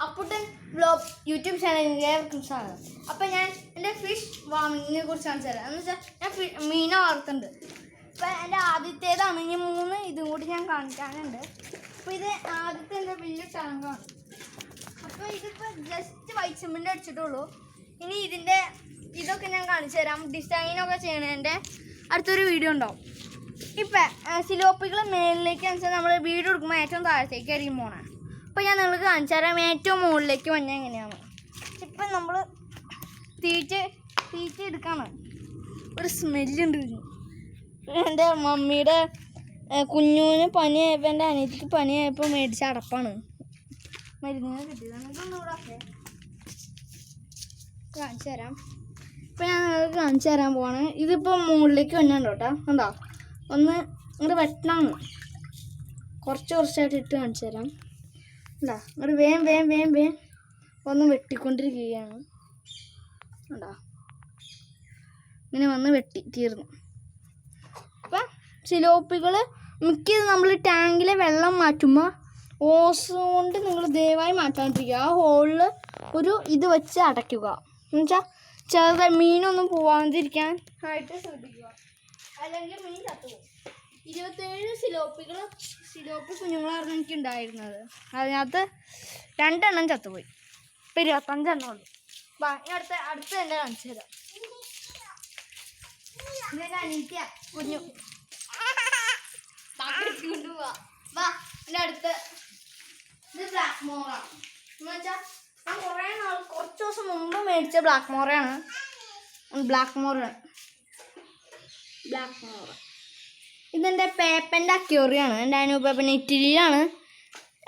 Apputtan vlog YouTube ചാനലിലേക്ക് ഏവർക്കും സ്വാഗതം. അപ്പം ഞാൻ എൻ്റെ ഫിഷ് വാമിങ്ങിനെ കുറിച്ച് കാണിച്ചു തരാം. എന്ന് വെച്ചാൽ ഞാൻ മീനെ വളർത്തുന്നുണ്ട്. ഇപ്പം എൻ്റെ ആദ്യത്തേതാണ്. ഇനി 3 ഇതും കൂടി ഞാൻ കാണിക്കാനുണ്ട്. അപ്പോൾ ഇത് ആദ്യത്തെ എൻ്റെ വലിയ ടാങ്കാണ്. അപ്പോൾ ഇതിപ്പോൾ ജസ്റ്റ് വൈറ്റ് സിമെൻ്റ് അടിച്ചിട്ടുള്ളൂ. ഇനി ഇതിൻ്റെ ഇതൊക്കെ ഞാൻ കാണിച്ചു തരാം. ഡിസൈനൊക്കെ ചെയ്യണതിൻ്റെ അടുത്തൊരു വീഡിയോ ഉണ്ടാവും. ഇപ്പം സിലോപ്പികൾ മേലിലേക്ക് വെച്ചാൽ നമ്മൾ വീഡിയോ എടുക്കുമ്പോൾ ഏറ്റവും താഴത്തേക്ക് ആയിരിക്കും പോണേ. അപ്പോൾ ഞാൻ നിങ്ങൾക്ക് കാണിച്ചു തരാം ഏറ്റവും മുകളിലേക്ക് വന്നാൽ എങ്ങനെയാണ്. ഇപ്പം നമ്മൾ തീറ്റ എടുക്കാണ്. ഒരു സ്മെല്ലുണ്ട്. എൻ്റെ മമ്മിയുടെ കുഞ്ഞുവിന് പനിയായപ്പോൾ എൻ്റെ അനിയത്തിക്ക് പനിയായപ്പോൾ മേടിച്ച അടപ്പാണ്. മരുന്നിന് കിട്ടിയതാണ്. ഇതൊന്നും കൂടെ കാണിച്ചു തരാം. ഇപ്പം ഞാൻ നിങ്ങൾക്ക് കാണിച്ചു തരാൻ പോവാണ്. ഇതിപ്പോൾ മുകളിലേക്ക് വന്നുണ്ടോ കേട്ടോ. കണ്ടോ, ഒന്ന് ഇങ്ങോട്ട് വെട്ടണം. കുറച്ചായിട്ട് ഇട്ട് കാണിച്ചു തരാം. എന്താ ഇങ്ങോട്ട് വേം ഒന്ന് വെട്ടിക്കൊണ്ടിരിക്കുകയാണ്. കണ്ടോ, ഇങ്ങനെ വന്ന് വെട്ടി തീർന്നു. അപ്പം സിലോപ്പികൾ മിക്കത് നമ്മൾ ടാങ്കിലെ വെള്ളം മാറ്റുമ്പോൾ ഓസ് കൊണ്ട് നിങ്ങൾ ദയവായി മാറ്റാണ്ടിരിക്കുക. ആ ഹോളിൽ ഒരു ഇത് വെച്ച് അടയ്ക്കുക. എന്നുവെച്ചാൽ ചെറുതായി മീനൊന്നും പോവാതിരിക്കാൻ ആയിട്ട് ശ്രദ്ധിക്കുക, അല്ലെങ്കിൽ മീൻ ചത്തുപോകും. 27 സിലോപ്പി കുഞ്ഞുങ്ങളായിരുന്നു എനിക്ക് ഉണ്ടായിരുന്നത്. അതിനകത്ത് 2 എണ്ണം ചത്തുപോയി. ഇപ്പം 25 എണ്ണം ഉള്ളു. വാ, അടുത്ത എൻ്റെ കാണിച്ചു തരാം. ഇതെൻ്റെ അനിയത്തിയ കുഞ്ഞു കൊണ്ടുപോവാ. വാ, എൻ്റെ അടുത്ത് ഇത് ബ്ലാക്ക് മോറാണ്. എന്ന് വെച്ചാൽ ഞാൻ കുറച്ച് ദിവസം മുമ്പ് മേടിച്ച ബ്ലാക്ക് മോറയാണ്. ഇതെൻ്റെ പേപ്പൻ്റെ അക്വേറിയാണ്. എൻ്റെ അനുപേപ്പൻ ഇറ്റലിയിലാണ്.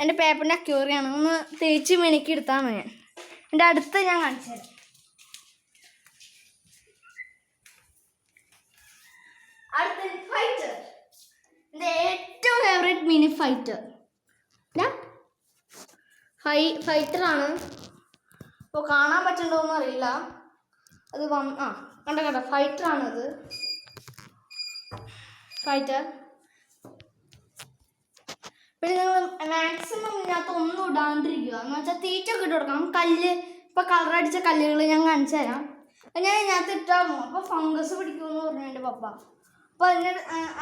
എൻ്റെ പേപ്പൻ്റെ അക്വേറിയാണ്. ഒന്ന് തേച്ച് മിനുക്കി എടുത്താണ് ഞാൻ. എൻ്റെ അടുത്ത് ഞാൻ കാണിച്ചു തരാം. അടുത്ത ഫൈറ്റർ, എൻ്റെ ഏറ്റവും ഫേവറേറ്റ് മിനി ഫൈറ്റർ ഫൈറ്ററാണ്. ഇപ്പോൾ കാണാൻ പറ്റുന്നുണ്ടോയെന്ന് അറിയില്ല. അത് കണ്ട ഫൈറ്ററാണത്. ഫൈറ്റർ. പിന്നെ നിങ്ങൾ മാക്സിമം ഇതിനകത്ത് ഒന്നും ഇടാണ്ടിരിക്കുക. എന്ന് വെച്ചാൽ തീറ്റൊക്കെ ഇട്ട് കൊടുക്കണം. ഇപ്പോൾ കളറടിച്ച കല്ലുകൾ ഞാൻ കാണിച്ചു തരാം. ഞാൻ ഇതിനകത്ത് ഇട്ടാൽ അപ്പോൾ ഫംഗസ് പിടിക്കുമെന്ന് പറഞ്ഞു എൻ്റെ പപ്പ. അപ്പോൾ അതിൻ്റെ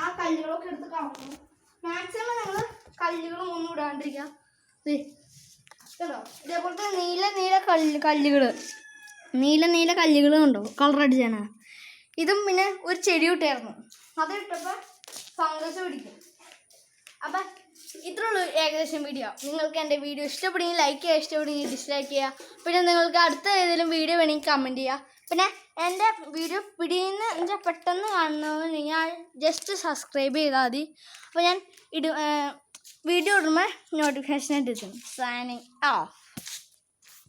ആ കല്ലുകളൊക്കെ എടുത്ത് കളഞ്ഞു. മാക്സിമം നിങ്ങൾ കല്ലുകളും ഒന്നും ഇടാണ്ടിരിക്കുക. കേട്ടോ, ഇതേപോലത്തെ നീല കല്ലുകൾ ഉണ്ടോ കളറടിച്ചാണ്. ഇതും പിന്നെ ഒരു ചെടി ഇട്ടായിരുന്നു. അത് ഇട്ടപ്പോൾ ഫംഗസ് പിടിക്കും. അപ്പം ഇത്രയുള്ളൂ ഏകദേശം വീഡിയോ. നിങ്ങൾക്ക് എൻ്റെ വീഡിയോ ഇഷ്ടപ്പെടുമെങ്കിൽ ലൈക്ക് ചെയ്യുക, ഇഷ്ടപ്പെടുമെങ്കിൽ ഡിസ്ലൈക്ക് ചെയ്യുക. പിന്നെ നിങ്ങൾക്ക് അടുത്ത ഏതെങ്കിലും വീഡിയോ വേണമെങ്കിൽ കമൻറ്റ് ചെയ്യുക. പിന്നെ എൻ്റെ വീഡിയോ പിടിയുന്ന പെട്ടെന്ന് കാണണമെന്ന് ഞാൻ ജസ്റ്റ് സബ്സ്ക്രൈബ് ചെയ്താൽ മതി. അപ്പോൾ ഞാൻ വീഡിയോ ഇടുമ്പോൾ നോട്ടിഫിക്കേഷൻ എത്തും. Signing off.